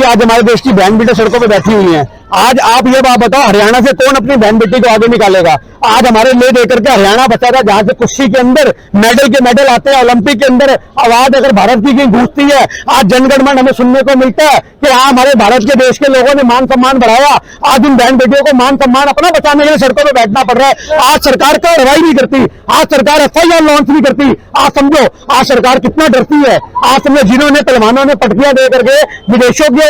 आज हमारे देश की बहन बेटी सड़कों पे बैठी हुई हैं। आज आप ये बात बताओ, हरियाणा से कौन अपनी बहन बेटी को आगे निकालेगा? आज हमारे ले देकर के हरियाणा बचा था, जहां से कुश्ती के अंदर मेडल आते हैं, ओलंपिक के अंदर आवाज अगर भारत की कहीं गूंजती है, आज जनगणमन हमें सुनने को मिलता है कि हाँ हमारे भारत के देश के लोगों ने मान सम्मान बढ़ाया। आज उन बहन बेटियों को मान सम्मान अपना बचाने के लिए सड़कों पर बैठना पड़ रहा है। आज सरकार कार्रवाई नहीं करती, आज सरकार FIR लॉन्च नहीं करती। आज समझो आज सरकार कितना डरती है। आज समझो जिन्होंने पहलवानों ने पटकियां दे करके विदेशों को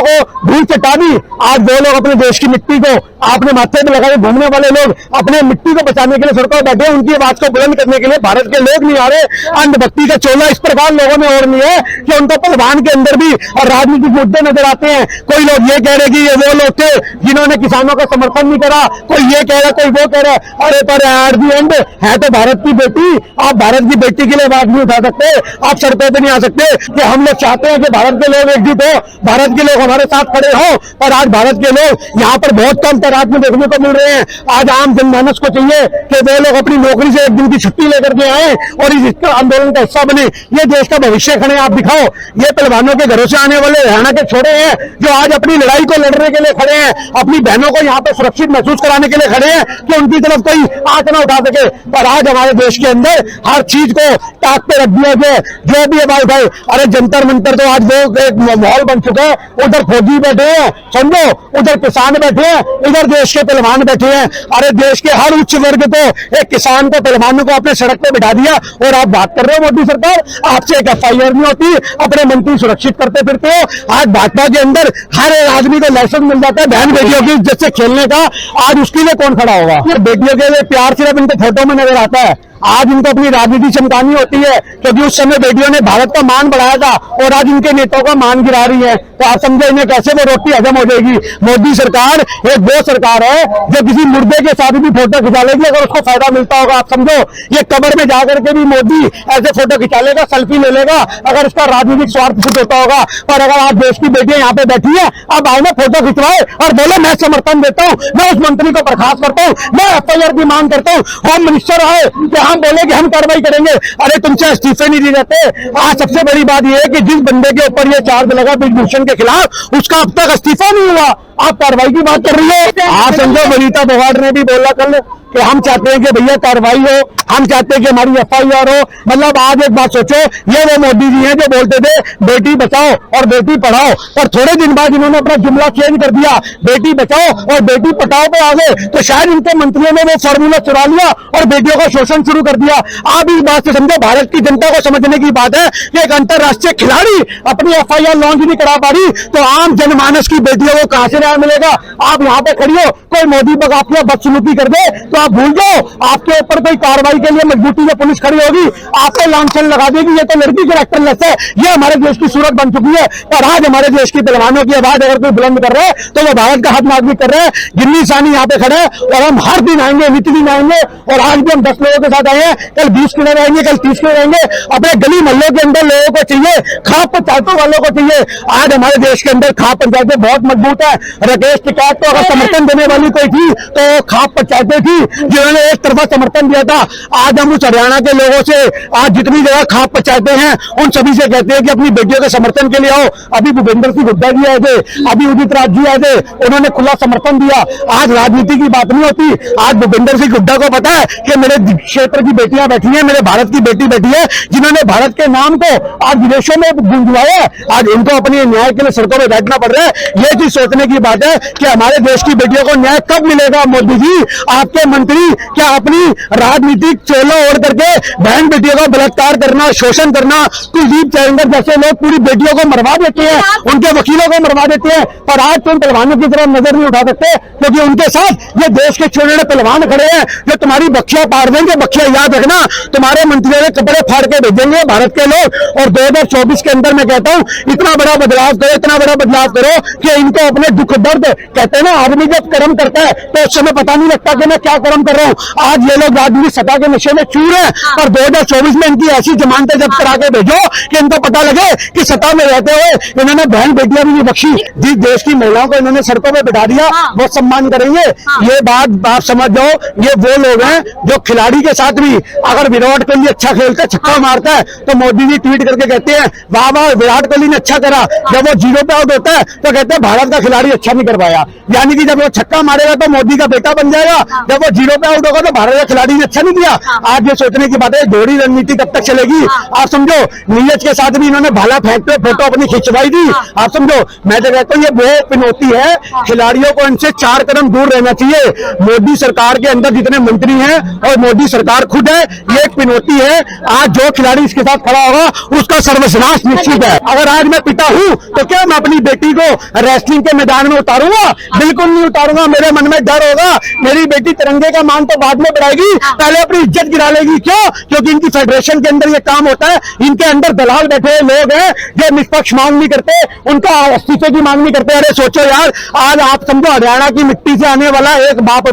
धूल चटा दी, आज वो लोग अपने देश की मिट्टी को आपने माथे में लगा के घूमने वाले लोग अपने मिट्टी को बचाने के लिए सड़कों पर बैठे, उनकी आवाज को बुलंद करने के लिए भारत के लोग नहीं आ रहे। अंधभक्ति का चोला इस प्रकार लोगों में ओढ़ लिया है कि उनको पहलवान के अंदर भी और राजनीतिक मुद्दे नजर आते हैं। कोई लोग ये कह रहे कि ये वो लोग थे जिन्होंने किसानों का समर्थन नहीं करा, कोई ये कह रहा कोई वो कह रहा। अरे पर एट दी एंड है तो भारत की बेटी। आप भारत की बेटी के लिए आवाज नहीं उठा सकते, आप सड़कों पर नहीं आ सकते कि हम लोग चाहते हैं कि भारत के लोग एकजुट हो, भारत के लोग हमारे साथ खड़े हो। और आज भारत के लोग यहाँ पर बहुत कम तादाद में देखने को मिल रहे हैं। आज आम जनमानस को चाहिए कि वो लोग अपनी नौकरी से एक दिन की छुट्टी लेकर के आए और इस आंदोलन का हिस्सा बने। ये देश का भविष्य खड़े आप दिखाओ। ये पहलवानों के घरों से आने वाले हरियाणा के छोड़े हैं जो आज अपनी लड़ाई को लड़ने के लिए खड़े हैं, अपनी बहनों को यहाँ पे सुरक्षित महसूस कराने के लिए खड़े हैं कि उनकी तरफ कोई आंख न उठा सके। पर आज हमारे देश के अंदर हर चीज को ताक पे रख दिया गया, जो भी आवाज उठाए। अरे जंतर मंतर तो आज वो एक माहौल बन चुका है। उधर फौजी बैठे हैं, समझो उधर किसान बैठे हैं, इधर देश के पहलवान बैठे हैं। अरे देश के हर उच्च वर्ग को, एक किसान को, पहलवानों को अपने सड़क पे बिठा दिया। और आप बात कर रहे हो मोदी सरकार, आपसे एक FIR नहीं होती, अपने मंत्री सुरक्षित करते फिरते हो। आज भाजपा के अंदर हर आदमी को लाइसेंस मिल जाता है बहन बेटियों की इज्जत से खेलने का। आज उसके लिए कौन खड़ा होगा? बेटियों के लिए प्यार सिर्फ इनके फोटो में नजर आता है। आज इनको अपनी राजनीति चमकानी होती है क्योंकि उस समय बेटियों ने भारत का मान बढ़ाया था और आज इनके नेताओं का मान गिरा रही है। तो आप समझे इन्हें कैसे वो रोटी हजम हो जाएगी? मोदी सरकार एक वो सरकार है जो किसी मुर्दे के साथ भी फोटो खिंचा लेगी अगर उसको फायदा मिलता होगा। आप समझो ये कब्र में जाकर के भी मोदी ऐसे फोटो खिंचा लेगा, सेल्फी ले लेगा अगर उसका राजनीतिक स्वार्थ सिद्ध होता होगा। पर अगर आज देश की बेटियां यहाँ पे बैठी है, अब आओ ना फोटो खिंचवाए और बोले मैं समर्थन देता हूँ, मैं उस मंत्री को बर्खास्त करता हूँ, मैं FIR की मांग करता हूँ। होम मिनिस्टर आए कि हम बोले कि हम कार्रवाई करेंगे। अरे तुमसे इस्तीफे नहीं दिए जाते। आज सबसे बड़ी बात यह है कि जिस बंदे के ऊपर ये चार्ज लगा ब्रिजभूषण के खिलाफ, उसका अब तक इस्तीफा नहीं हुआ। आप कार्रवाई की बात कर रही है। आप समझो वनीता फोगाट ने भी बोला कल कि हम चाहते हैं कि भैया कार्रवाई हो, हम चाहते हैं कि हमारी FIR हो। मतलब आज एक बात सोचो, ये वो मोदी जी हैं जो बोलते थे बेटी बचाओ और बेटी पढ़ाओ, और थोड़े दिन बाद इन्होंने अपना जुमला चेंज कर दिया, बेटी बचाओ और बेटी पढ़ाओ पे आ गए। तो शायद इनके मंत्रियों ने वो फॉर्मूला चुरा लिया और बेटियों का शोषण शुरू कर दिया। आप इस बात से समझो, भारत की जनता को समझने की बात है कि एक अंतरराष्ट्रीय खिलाड़ी अपनी FIR लॉन्च नहीं करा पा रही तो आम जनमानस की बेटियों को कहां से न्याय मिलेगा? आप यहाँ पे खड़ी हो, कोई मोदी बग आपके बदसलूकी कर दे तो आप भूल जाओ, आपके ऊपर कोई कार्रवाई के लिए मजबूती से पुलिस खड़ी होगी, आपको लांछन लगा देगी। ये तो लड़की कैरेक्टरलेस है, ये हमारे देश की सूरत बन चुकी है। और आज हमारे देश की पहलवानों की आवाज अगर कोई बुलंद कर रहा है तो वो भारत का हक नागरिक कर रहे हैं। गिन्नी सानी यहाँ पे खड़े हैं और हम हर दिन आएंगे, नित्य दिन आएंगे। और आज भी हम 10 लोगों के साथ आए हैं, कल 20 के लिए आएंगे, कल 30 के लिए आएंगे। अपने गली मोहल्लों के अंदर लोगों को चाहिए, खाप पंचायतों वालों को चाहिए। आज हमारे देश के अंदर खाप पंचायतें बहुत मजबूत है। राकेश टिकैत को अगर समर्थन देने वाली कोई थी तो खाप पंचायतें थी जिन्होंने एक तरफा समर्थन दिया था। आज हम उस हरियाणा के लोगों से, आज जितनी जगह खाप पंचायतें हैं उन सभी से कहते हैं कि अपनी बेटियों के समर्थन के लिए आओ। अभी भूपेंद्र सिंह हुड्डा जी आए थे, अभी उदित राज जी आए थे, उन्होंने खुला समर्थन दिया। आज राजनीति की बात नहीं होती। आज भूपेंद्र सिंह हुड्डा को पता है कि मेरे क्षेत्र की बेटियां बैठी हैं, मेरे भारत की बेटी बैठी है जिन्होंने भारत के नाम को आज विदेशों में गूंजवाया है। आज उनको अपने न्याय के लिए सड़कों में बैठना पड़ रहा है। ये चीज सोचने की बात है कि हमारे देश की बेटियों को न्याय कब मिलेगा? मोदी जी, आपके मंत्री क्या अपनी राजनीतिक चोला ओढ़ करके बहन बेटियों का बलात्कार करना, शोषण करना, कुलदीप सेंगर जैसे लोग पूरी बेटियों को मरवा देते हैं, उनके वकीलों को मरवा देते हैं। पर आज तुम पहलवानों की तरफ नजर नहीं उठा सकते क्योंकि उनके साथ ये देश के छोटे पहलवान खड़े हैं जो तुम्हारी बख्शियां पार देंगे। बख्शियां याद रखना, तुम्हारे मंत्रियों ने कपड़े फाड़ के भेजेंगे भारत के लोग। और 2024 के अंदर मैं कहता हूं इतना बड़ा बदलाव करो, इतना बड़ा बदलाव करो कि इनको अपने दुख दर्द, कहते हैं ना आदमी जब कर्म करता है तो उस समय पता नहीं लगता कि मैं क्या कर्म कर रहा हूं। आज ये लोग राजनीतिक सत्ता के नशे में चूर हैं और 2024 में इनकी ऐसी जमानतें जब्त करा के भेजो कि इनको पता लगे कि सत्ता में रहते हुए इन्होंने बहन बेटियां भी नहीं बख्शी। जिस देश की महिलाओं को इन्होंने सड़कों पर बिठा दिया वो सम्मान करेंगे। ये बात आप समझ जाओ, ये वो लोग हैं जो खिलाड़ी के साथ आदमी अगर विराट कोहली अच्छा खेलता है, छक्का मारता है, तो मोदी जी ट्वीट करके कहते हैं वाह वाह विराट कोहली ने अच्छा करा। जब वो 0 पे आउट होता है तो कहते हैं भारत का खिलाड़ी अच्छा नहीं कर पाया। यानी कि जब वो छक्का मारेगा तो मोदी का बेटा बन जाएगा, जब वो 0 पे आउट होगा तो भारत का खिलाड़ी ने अच्छा नहीं किया। आज ये सोचने की बात है, दोहरी रणनीति कब तक चलेगी? आप समझो, नीरज के साथ भी इन्होंने भाला फेंकते फोटो अपनी खिंचवाई थी। आप समझो, मैं तो कहता हूँ ये वो पिनौती है, खिलाड़ियों को इनसे 4 कदम दूर रहना चाहिए। मोदी सरकार के अंदर जितने मंत्री हैं और मोदी सरकार खुद है, ये एक पिनौती है। आज जो खिलाड़ी इसके साथ खड़ा होगा उसका सर्वनाश निश्चित है। अगर आज मैं पिता हूं तो क्या मैं अपनी बेटी को रेसलिंग के मैदान में उतारूंगा? बिल्कुल नहीं उतारूंगा। मेरे मन में डर होगा, मेरी बेटी तिरंगे का मान तो बाद में बढ़ाएगी, पहले अपनी इज्जत गिरा लेगी। क्यों? क्योंकि इनकी फेडरेशन के अंदर ये काम होता है। इनके अंदर दलाल बैठे हुए लोग हैं जो निष्पक्ष मांग नहीं करते, उनका इस्तीफे की मांग नहीं करते। अरे सोचो यार, आज आप समझो हरियाणा की मिट्टी से आने वाला एक बाप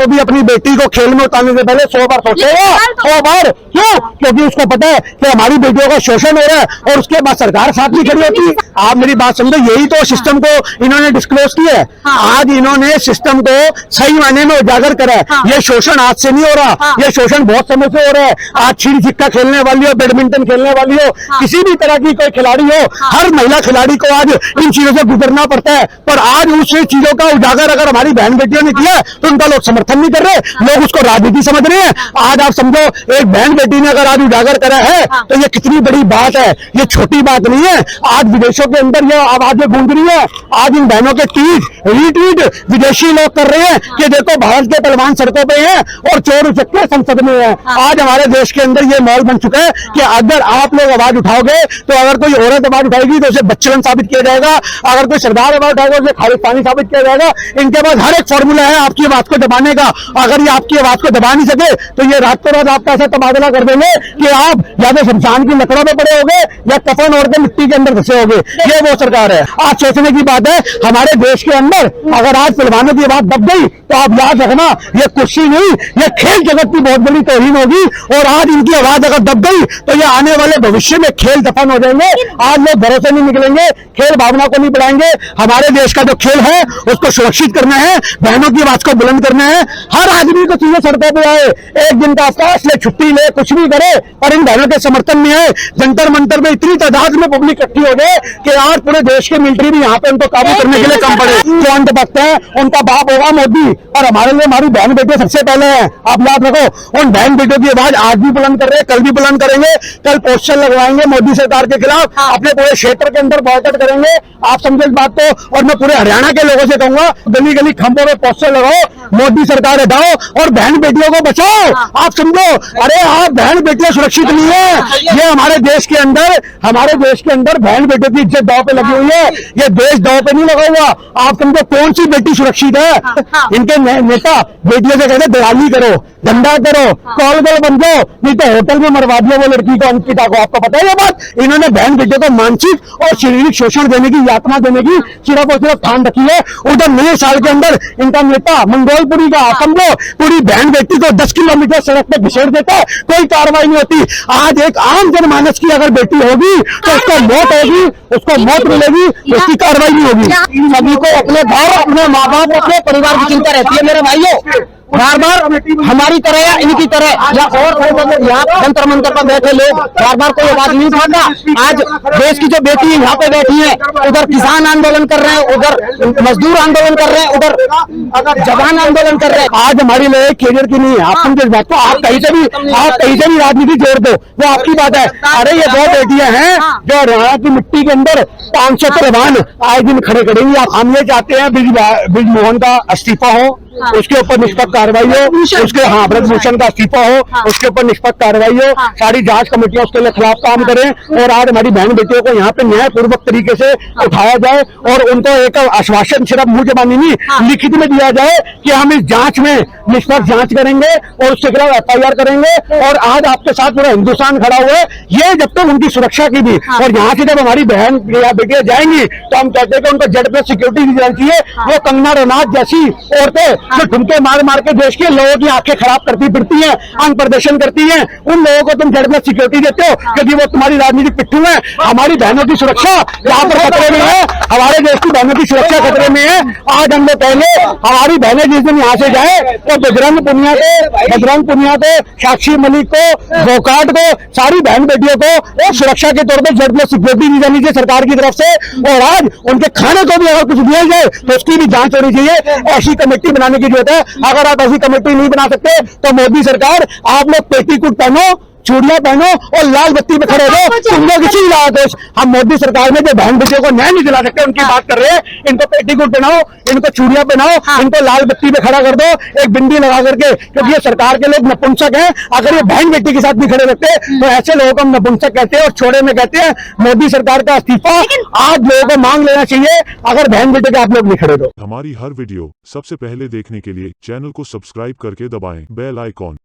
भी अपनी बेटी को खेल में उतारने से पहले 100 बार सोचेगा। 100 बार। क्यों? क्योंकि उसको पता है कि हमारी बेटियों का शोषण हो रहा है और उसके बाद सरकार साथ नहीं खड़ी होती। आप मेरी बात समझो, यही तो सिस्टम को इन्होंने डिस्क्लोज किया है। आज इन्होंने सिस्टम को सही मायने में उजागर करा है। ये शोषण आज से नहीं हो रहा, ये शोषण बहुत समय से हो रहा है। आज छिड़ी छिक्का खेलने वाली हो, बैडमिंटन खेलने वाली हो, किसी भी तरह की कोई खिलाड़ी हो, हर महिला खिलाड़ी को आज इन चीजों से गुजरना पड़ता है। पर आज उस चीजों का उजागर अगर हमारी बहन बेटियों ने किया तो उनका लोग समर्थन नहीं कर रहे, लोग उसको राजनीति समझ रहे हैं। आज आप समझो, एक बहन बेटी ने अगर आज उजागर करा है तो ये कितनी बड़ी बात है, ये छोटी बात नहीं है। आज विदेशों के अंदर ये आवाजें गूंज रही है। आज इन बहनों के ट्वीट रीट्वीट विदेशी लोग कर रहे हैं कि देखो भारत के पहलवान सड़कों पे हैं और चोर उचक्के संसद में हैं। आज हमारे देश के अंदर ये माहौल बन चुका है कि अगर आप लोग आवाज उठाओगे तो अगर कोई औरत आवाज उठाएगी तो उसे बच्चलन साबित किया जाएगा, अगर कोई सरदार आवाज उठाएगा उसे खालिस्तानी साबित किया जाएगा। इनके पास हर एक फॉर्मूला है आपकी आवाज को दबाने का। अगर ये आपकी आवाज को दबा नहीं सके तो ये रातों रात आपका ऐसा तबादला कर देंगे कि आप या तो शमशान की लकड़ों में पड़े होगे या कफन ओढ़ के मिट्टी के अंदर फंसे होगे। ये वो सरकार है। आज सोचने की बात है, हमारे देश के अंदर अगर आज पहलवानों की आवाज दब गई तो आप याद रखना, ये कुर्सी नहीं, ये खेल जगत की बहुत बड़ी तौहीन होगी। और आज इनकी आवाज अगर दब गई तो ये आने वाले भविष्य में खेल दफन हो जाएंगे। आज लोग घरों से नहीं निकलेंगे, खेल भावना को नहीं बढ़ाएंगे। हमारे देश का जो खेल है उसको सुरक्षित करना है, बहनों की आवाज को बुलंद करना है। हर आदमी को चाहिए सड़कों पे आए, एक दिन का अवकाश ले, छुट्टी ले, कुछ भी करे, पर इन बहनों के समर्थन में है। जंतर मंतर में इतनी तादाद में पब्लिक इकट्ठी हो गए कि आज पूरे देश के मिलिट्री भी यहाँ पे उनको काबू करने के लिए कम पड़े। जो अंत वक्त है उनका बाप होगा मोदी, और हमारे लिए हमारी बहन बेटे सबसे पहले हैं। आप याद रखो, उन बहन बेटों की आवाज आज भी बुलंद कर रहे हैं, कल भी बुलंद करेंगे। कल पोस्टर लगवाएंगे मोदी सरकार के खिलाफ, अपने पूरे क्षेत्र के अंदर बॉयकॉट करेंगे। आप समझे इस बात को। और मैं पूरे हरियाणा के लोगों से कहूंगा, गली गली खंभों में पोस्टर लगाओ, मोदी सरकार हटाओ और बहन बेटियों को बचाओ। आप समझो, अरे आप बहन बेटियां सुरक्षित नहीं है। ये हमारे देश के अंदर बहन बेटियों की इज्जत दांव पे लगी हुई है। ये देश दांव पे नहीं लगा हुआ। आप समझो, कौन सी बेटी सुरक्षित है? इनके नेता बेटियों से कहते दलाली करो, धंधा करो, कॉल गर्ल बन जाओ, नहीं तो होटल में मरवा दिया वो लड़की को, अंकिता को। आपको पता है ये बात? इन्होंने बहन बेटियों को मानसिक और शारीरिक शोषण देने की, यातना देने की सिर्फ और सिर्फ ठान रखी है। उधर 9 साल के अंदर इनका नेता मंगोलपुरी का, समझो, पूरी बहन बेटी को 10 किलोमीटर सड़क पे घिसेड़ देता है, कोई कार्रवाई नहीं होती। आज एक आम जनमानस की अगर बेटी होगी तो उसको मौत होगी, उसको मौत मिलेगी, उसकी कार्रवाई नहीं होगी। सभी को अपने घर, अपने माँ बाप, अपने परिवार की चिंता रहती है। मेरे भाइयों, बार बार हमारी तरह या इनकी तरह या और यहाँ जंतर मंतर पर बैठे लोग बार बार कोई आवाज नहीं उठाता। आज देश की जो बेटी यहाँ पे बैठी है, उधर किसान आंदोलन कर रहे हैं, उधर मजदूर आंदोलन कर रहे हैं, उधर जवान आंदोलन कर रहे हैं। आज हमारी लड़ाई कैरियर की नहीं है। आप समझे इस बात को। आप कहीं से भी राजनीति जोड़ दो, वो आपकी बात है। अरे ये वो बेटियां हैं जो हरियाणा की मिट्टी के अंदर 500 पहलवान आए दिन खड़े करेंगे। हम ये चाहते हैं ब्रिज मोहन का इस्तीफा हो, उसके ऊपर निष्पक्ष कार्रवाई हो, उसके ब्रजभूषण का इस्तीफा हो, उसके ऊपर निष्पक्ष कार्रवाई हो, सारी जांच कमेटियां उसके लिए खिलाफ काम करें और आज हमारी बहन बेटियों को यहाँ पे न्यायपूर्वक तरीके से उठाया जाए और उनको एक आश्वासन सिर्फ मुंह जबानी नहीं, लिखित में दिया जाए कि हम इस जांच में निष्पक्ष जांच करेंगे और उसके खिलाफ FIR करेंगे। और आज आपके साथ पूरा हिंदुस्तान खड़ा हुआ है, ये जब तक उनकी सुरक्षा की भी। और यहाँ से जब हमारी बहन या बेटियां जाएंगी तो हम कहते हैं कि उनको Z+ सिक्योरिटी दी जानी चाहिए। वो कंगना रनौत जैसी औरतें जो ठुमके मार मार के देश के लोगों की आंखें खराब करती फिरती हैं, अंग प्रदर्शन करती हैं, उन लोगों को तुम जड़ में सिक्योरिटी देते हो क्योंकि वो तुम्हारी राजनीतिक पिट्ठू है। हमारी बहनों की सुरक्षा यहाँ पर खतरे में है, हमारे देश की बहनों की सुरक्षा खतरे में है। आज हम लोग पहले हमारी बहनें जिस दिन यहाँ से जाए तो बजरंग पुनिया को, साक्षी मलिक को, गोकाट को, सारी बहन बेटियों को एक सुरक्षा के तौर पर जड़ में सिक्योरिटी दी जानी चाहिए सरकार की तरफ से। और आज उनके खाने को भी अगर कुछ दिया जाए तो उसकी भी जांच होनी चाहिए। ऐसी कमेटी बनाने की जरूरत है। अगर आप ऐसी कमेटी नहीं बना सकते तो मोदी सरकार आप लोग पेटीकोट पहनो, चूड़ियां पहनो और लाल बत्ती पे खड़े हो। तुम लोग इसी लालच, हम मोदी सरकार में जो बहन बेटियों को न्याय नहीं दिला सकते उनकी बात कर रहे हैं। इनको पेटीकोट पहनाओ, इनको चूड़ियां पहनाओ, इनको लाल बत्ती पे खड़ा कर दो एक बिंदी लगा करके, क्योंकि ये सरकार के लोग नपुंसक हैं। अगर ये बहन बेटी के साथ भी खड़े रहते तो ऐसे लोगों को हम नपुंसक कहते हैं और छोड़े में कहते हैं। मोदी सरकार का इस्तीफा आज लोगों को मांग लेना चाहिए अगर बहन बेटे के आप लोग नहीं खड़े तो। हमारी हर वीडियो सबसे पहले देखने के लिए चैनल को सब्सक्राइब करके दबाएं बेल आइकॉन।